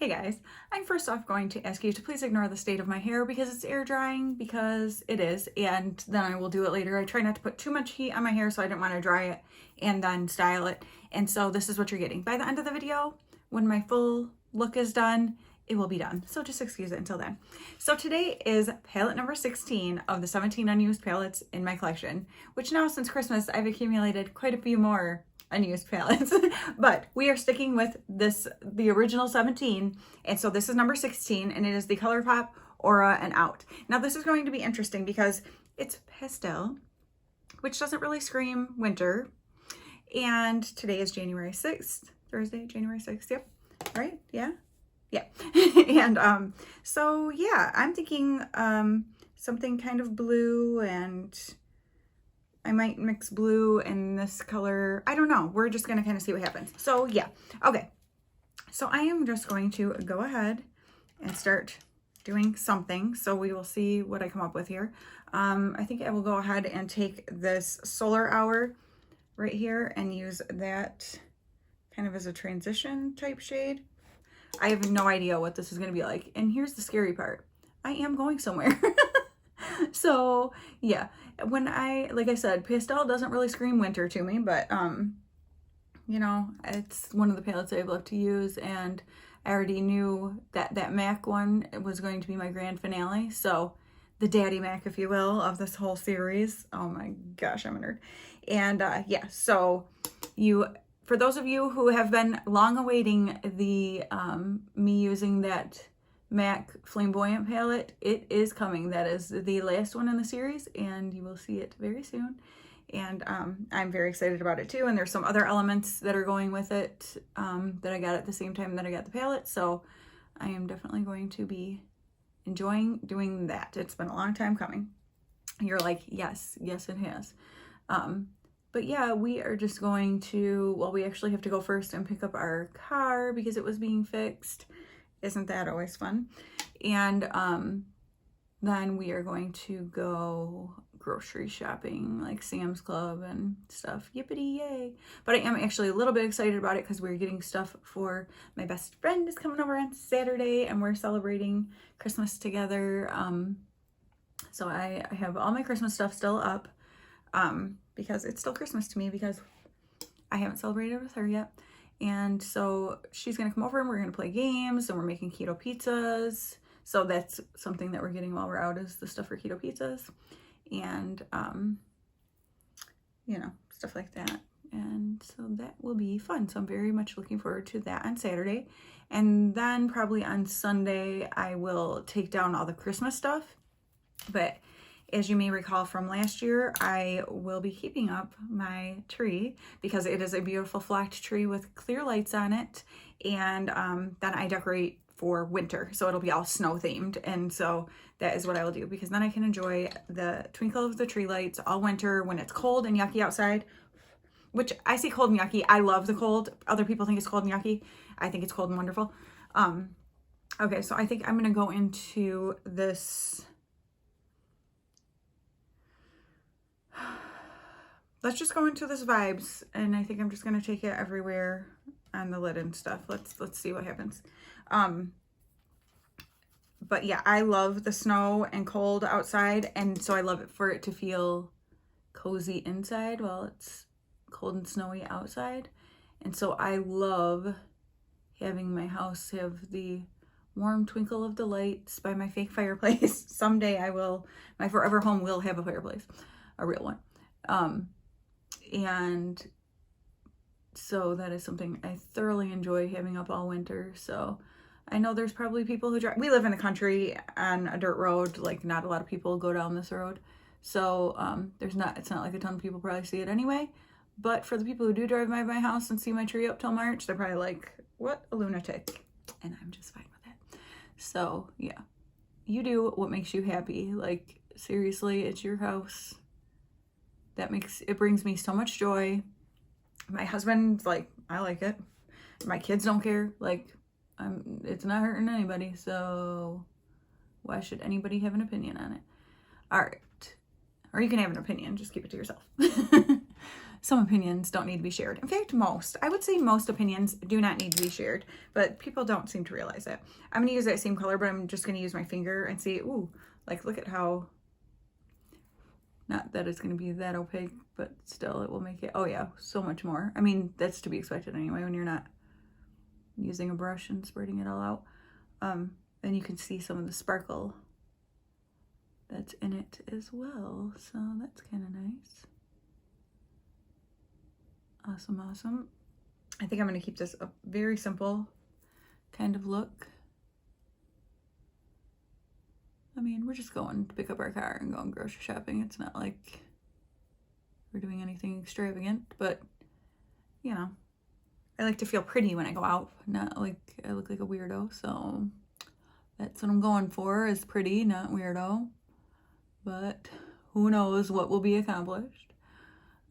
Hey guys, I'm first off going to ask you to please ignore the state of my hair because it's air drying, because it is, and then I will do it later. I try not to put too much heat on my hair, so I didn't want to dry it and then style it. And so this is what you're getting. By the end of the video, when my full look is done, it will be done. So just excuse it until then. So today is palette number 16 of the 17 unused palettes in my collection, which now since Christmas, I've accumulated quite a few more unused palettes, but we are sticking with the original 17, and so this is number 16, and it is the Colourpop Aura and Out. Now this is going to be interesting because it's pastel, which doesn't really scream winter, and today is January 6th, Thursday, January 6th, yep, right, yeah, and so yeah, I'm thinking something kind of blue, and I might mix blue and this color. I don't know. We're just going to kind of see what happens. So yeah. Okay. So I am just going to go ahead and start doing something. So we will see what I come up with here. I think I will go ahead and take this Solar Hour right here and use that kind of as a transition type shade. I have no idea what this is going to be like. And here's the scary part. I am going somewhere. So yeah, like I said, pastel doesn't really scream winter to me, but you know, it's one of the palettes I've loved to use, and I already knew that that MAC one was going to be my grand finale. So the daddy MAC, if you will, of this whole series. Oh my gosh, I'm a nerd. And yeah, so for those of you who have been long awaiting the me using that MAC Flame-boyant palette, it is coming. That is the last one in the series, and you will see it very soon. And I'm very excited about it too. And there's some other elements that are going with it that I got at the same time that I got the palette. So I am definitely going to be enjoying doing that. It's been a long time coming. You're like, yes, yes it has. But yeah, we are just going to, well, we actually have to go first and pick up our car because it was being fixed. Isn't that always fun? And then we are going to go grocery shopping, like Sam's Club and stuff. Yippity yay. But I am actually a little bit excited about it because we're getting stuff for my best friend is coming over on Saturday, and we're celebrating Christmas together. So I have all my Christmas stuff still up because it's still Christmas to me because I haven't celebrated with her yet. And so she's going to come over and we're going to play games, and we're making keto pizzas. So that's something that we're getting while we're out, is the stuff for keto pizzas and, you know, stuff like that. And so that will be fun. So I'm very much looking forward to that on Saturday. And then probably on Sunday, I will take down all the Christmas stuff. But as you may recall from last year, I will be keeping up my tree because it is a beautiful flocked tree with clear lights on it. And then I decorate for winter, so it'll be all snow themed. And so that is what I will do, because then I can enjoy the twinkle of the tree lights all winter when it's cold and yucky outside. Which I say cold and yucky. I love the cold. Other people think it's cold and yucky. I think it's cold and wonderful. Okay, so I think I'm gonna go into this. Let's just go into this vibes, and I think I'm just gonna take it everywhere on the lid and stuff. Let's see what happens. But yeah, I love the snow and cold outside, and so I love it for it to feel cozy inside while it's cold and snowy outside. And so I love having my house have the warm twinkle of the lights by my fake fireplace. Someday my forever home will have a fireplace, a real one. And so that is something I thoroughly enjoy having up all winter. So I know there's probably people who drive. We live in the country on a dirt road. Like, not a lot of people go down this road. So it's not like a ton of people probably see it anyway. But for the people who do drive by my house and see my tree up till March, they're probably like, what a lunatic. And I'm just fine with it. So yeah, you do what makes you happy. Like, seriously, it's your house. It brings me so much joy. My husband's like, I like it. My kids don't care. Like, it's not hurting anybody, so why should anybody have an opinion on it? All right. Or you can have an opinion, just keep it to yourself. some opinions don't need to be shared. In fact, most. I would say most opinions do not need to be shared, but people don't seem to realize it. I'm going to use that same color, but I'm just going to use my finger and see, ooh, like look at how, not that it's going to be that opaque, but still it will make it, oh yeah, so much more. I mean, that's to be expected anyway when you're not using a brush and spreading it all out. And you can see some of the sparkle that's in it as well, so that's kind of nice. Awesome, awesome. I think I'm going to keep this a very simple kind of look. I mean, we're just going to pick up our car and going grocery shopping. It's not like we're doing anything extravagant, but you know, I like to feel pretty when I go out, not like I look like a weirdo. So that's what I'm going for, is pretty, not weirdo. But who knows what will be accomplished.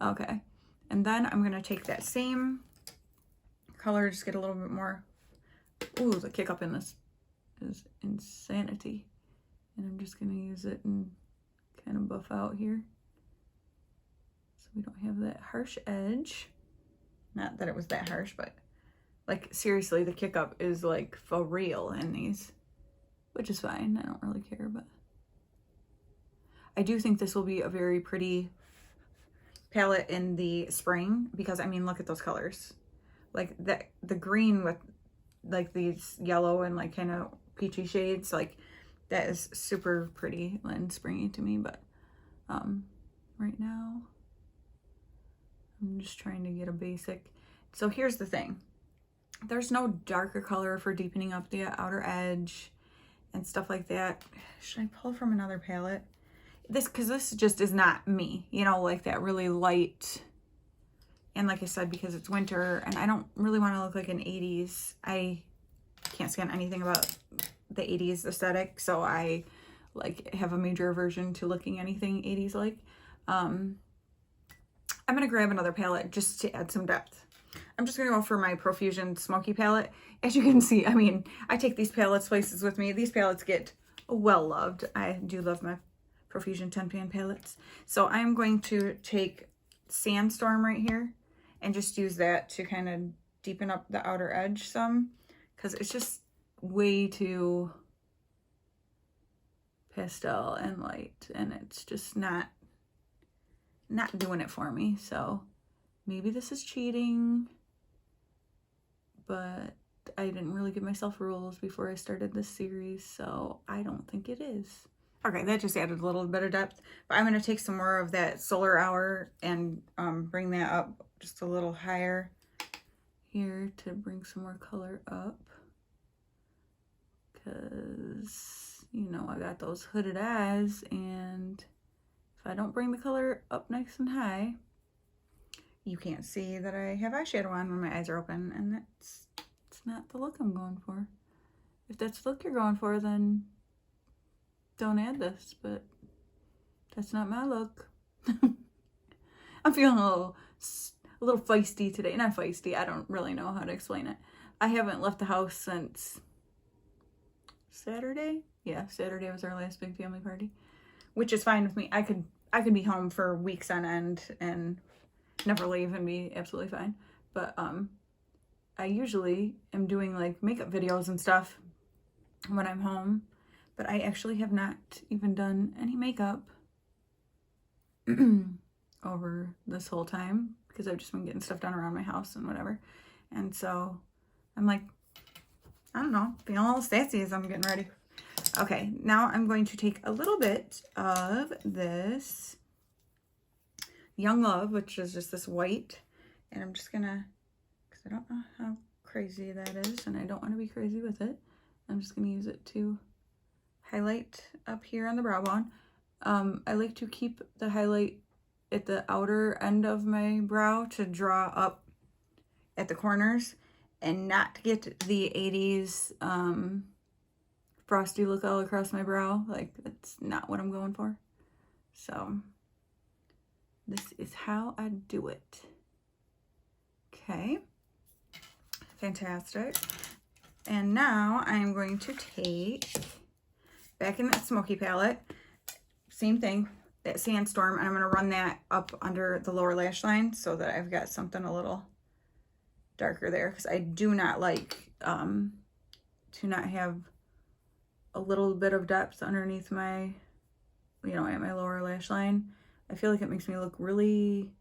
Okay. And then I'm going to take that same color, just get a little bit more. Ooh, the kick up in this is insanity. And I'm just going to use it and kind of buff out here, so we don't have that harsh edge. Not that it was that harsh, but like seriously, the kick up is like for real in these, which is fine. I don't really care, but I do think this will be a very pretty palette in the spring, because I mean, look at those colors. Like that, the green with like these yellow and like kind of peachy shades, like that is super pretty and springy to me. But right now I'm just trying to get a basic. So here's the thing. There's no darker color for deepening up the outer edge and stuff like that. Should I pull from another palette? Because this just is not me, you know, like that really light. And like I said, because it's winter and I don't really want to look like an 80s. I can't stand anything about the 80s aesthetic, so I like have a major aversion to looking anything 80s like. I'm gonna grab another palette just to add some depth. I'm just gonna go for my Profusion Smoky palette. As you can see, I mean, I take these palettes places with me. These palettes get well loved. I do love my Profusion 10-pan palettes. So I'm going to take Sandstorm right here and just use that to kind of deepen up the outer edge some, because it's just way too pastel and light, and it's just not doing it for me. So maybe this is cheating, but I didn't really give myself rules before I started this series, so I don't think it is. Okay, that just added a little bit of depth, but I'm going to take some more of that Solar Hour and bring that up just a little higher here to bring some more color up, because, you know, I got those hooded eyes, and if I don't bring the color up nice and high, you can't see that I have eyeshadow on when my eyes are open, and it's not the look I'm going for. If that's the look you're going for, then don't add this, but that's not my look. I'm feeling a little feisty today. Not feisty, I don't really know how to explain it. I haven't left the house since Saturday. Yeah, Saturday was our last big family party, which is fine with me. I could be home for weeks on end and never leave and be absolutely fine. But I usually am doing like makeup videos and stuff when I'm home, but I actually have not even done any makeup over this whole time, because I've just been getting stuff done around my house and whatever. And so I'm like, I don't know, feeling a little sassy as I'm getting ready. Okay, now I'm going to take a little bit of this Young Love, which is just this white, and I'm just gonna, because I don't know how crazy that is, and I don't want to be crazy with it, I'm just gonna use it to highlight up here on the brow bone. I like to keep the highlight at the outer end of my brow to draw up at the corners and not get the 80s frosty look all across my brow. Like, that's not what I'm going for. So this is how I do it. Okay, fantastic. And now I'm going to take, back in that smoky palette, same thing, that Sandstorm, and I'm going to run that up under the lower lash line so that I've got something a little darker there, because I do not like to not have a little bit of depth underneath my, you know, at my lower lash line. I feel like it makes me look really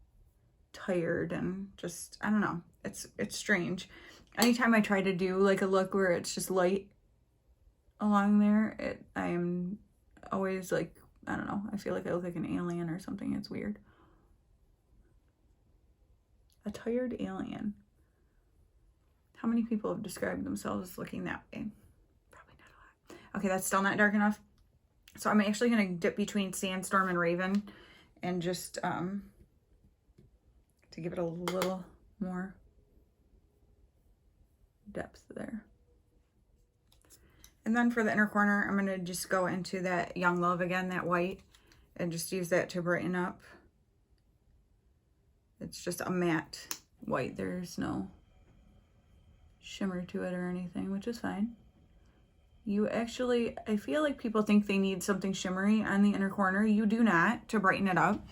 tired and just, I don't know, it's strange. Anytime I try to do like a look where it's just light along there, I am always like, I don't know, I feel like I look like an alien or something. It's weird. A tired alien. How many people have described themselves as looking that way? Probably not a lot. Okay, that's still not dark enough. So I'm actually going to dip between Sandstorm and Raven and just to give it a little more depth there. And then for the inner corner, I'm going to just go into that Young Love again, that white, and just use that to brighten up. It's just a matte white. There's no shimmer to it or anything, which is fine. You actually, I feel like people think they need something shimmery on the inner corner. You do not, to brighten it up,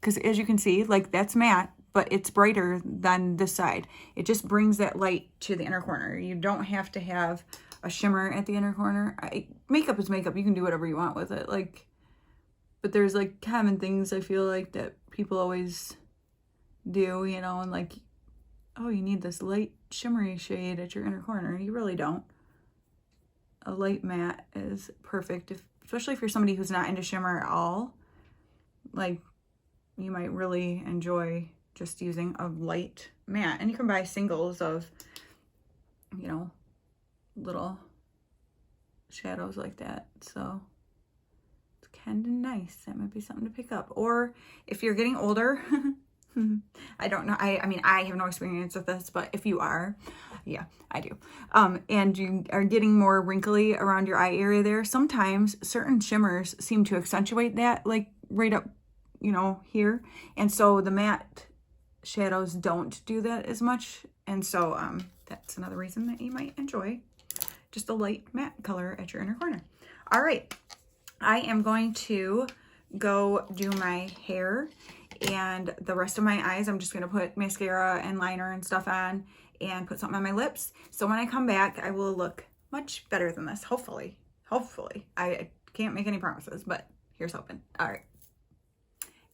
because as you can see, like that's matte, but it's brighter than this side. It just brings that light to the inner corner. You don't have to have a shimmer at the inner corner. Makeup is makeup. You can do whatever you want with it. Like, but there's like common things I feel like that people always do, you know, and like, oh, you need this light shimmery shade at your inner corner. You really don't. A light matte is perfect, especially if you're somebody who's not into shimmer at all. Like, you might really enjoy just using a light matte. And you can buy singles of, you know, little shadows like that. So it's kind of nice. That might be something to pick up. Or if you're getting older, I don't know. I mean, I have no experience with this, but if you are, yeah, I do. And you are getting more wrinkly around your eye area there, sometimes certain shimmers seem to accentuate that, like right up, you know, here. And so the matte shadows don't do that as much. And so that's another reason that you might enjoy just a light matte color at your inner corner. All right, I am going to go do my hair and the rest of my eyes. I'm just going to put mascara and liner and stuff on and put something on my lips. So when I come back, I will look much better than this, hopefully. Hopefully. I can't make any promises, but here's hoping. All right.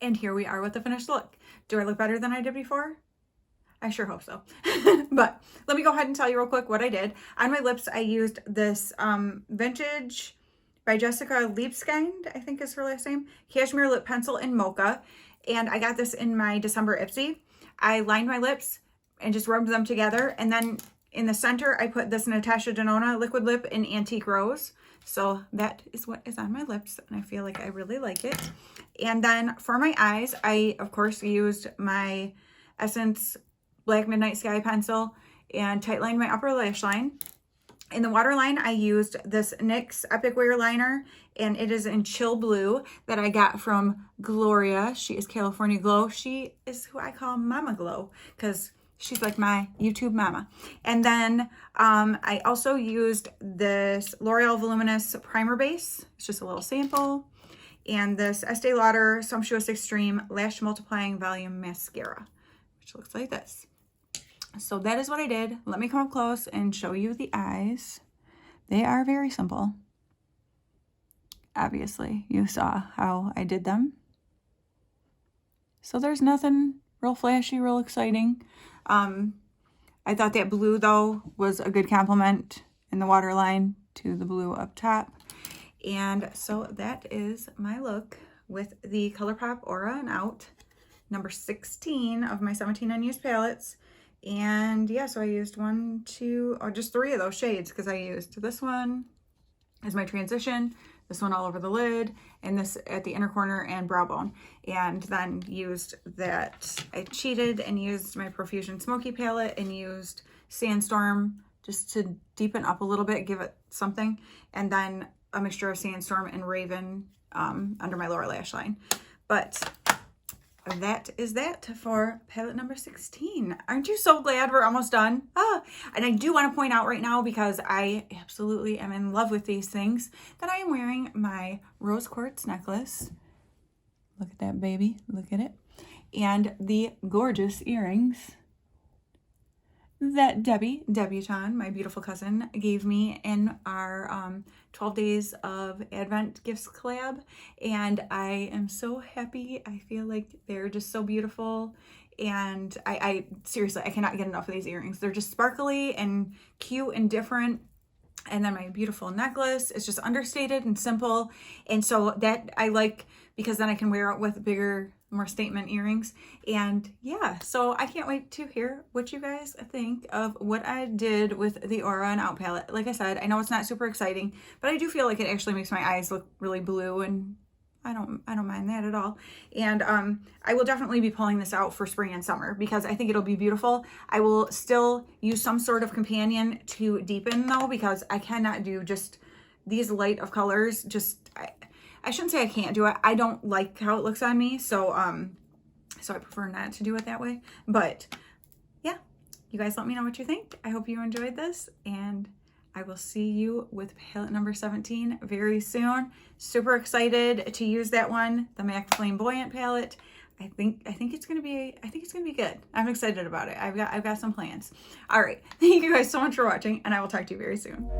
And here we are with the finished look. Do I look better than I did before? I sure hope so. But let me go ahead and tell you real quick what I did. On my lips, I used this Vintage by Jessica Liebskind, I think is her last name, Cashmere Lip Pencil in Mocha. And I got this in my December Ipsy. I lined my lips and just rubbed them together. And then in the center, I put this Natasha Denona Liquid Lip in Antique Rose. So that is what is on my lips. And I feel like I really like it. And then for my eyes, I, of course, used my Essence Black Midnight Sky Pencil and tightlined my upper lash line. In the waterline, I used this NYX Epic Wear Liner, and it is in Chill Blue that I got from Gloria. She is California Glow. She is who I call Mama Glow because she's like my YouTube mama. And then I also used this L'Oreal Voluminous Primer Base. It's just a little sample. And this Estee Lauder Sumptuous Extreme Lash Multiplying Volume Mascara, which looks like this. So that is what I did. Let me come up close and show you the eyes. They are very simple. Obviously, you saw how I did them. So there's nothing real flashy, real exciting. I thought that blue, though, was a good compliment in the waterline to the blue up top. And so that is my look with the Colourpop Aura and Out, number 16 of my 17 unused palettes. And yeah, so I used just 3 of those shades, because I used this one as my transition, this one all over the lid, and this at the inner corner and brow bone. And then used that, I cheated and used my Profusion Smoky palette and used Sandstorm just to deepen up a little bit, give it something. And then a mixture of Sandstorm and Raven under my lower lash line. But that is that for palette number 16. Aren't you so glad we're almost done? And I do want to point out right now, because I absolutely am in love with these things, that I am wearing my rose quartz necklace Look at that, baby. Look at it. And the gorgeous earrings that Debbie, Debutante, my beautiful cousin, gave me in our 12 Days of Advent Gifts collab. And I am so happy. I feel like they're just so beautiful. And I seriously, I cannot get enough of these earrings. They're just sparkly and cute and different. And then my beautiful necklace is just understated and simple. And so that I like, because then I can wear it with bigger, more statement earrings. And yeah, so I can't wait to hear what you guys think of what I did with the Aura and Out palette. Like I said, I know it's not super exciting, but I do feel like it actually makes my eyes look really blue, and I don't mind that at all. And I will definitely be pulling this out for spring and summer because I think it'll be beautiful. I will still use some sort of companion to deepen though, because I cannot do just these light of colors. Just I shouldn't say I can't do it. I don't like how it looks on me, so so I prefer not to do it that way. But yeah, you guys let me know what you think. I hope you enjoyed this, and I will see you with palette number 17 very soon. Super excited to use that one, the MAC Flame-boyant palette. I think it's gonna be good. I'm excited about it. I've got some plans. All right, thank you guys so much for watching, and I will talk to you very soon.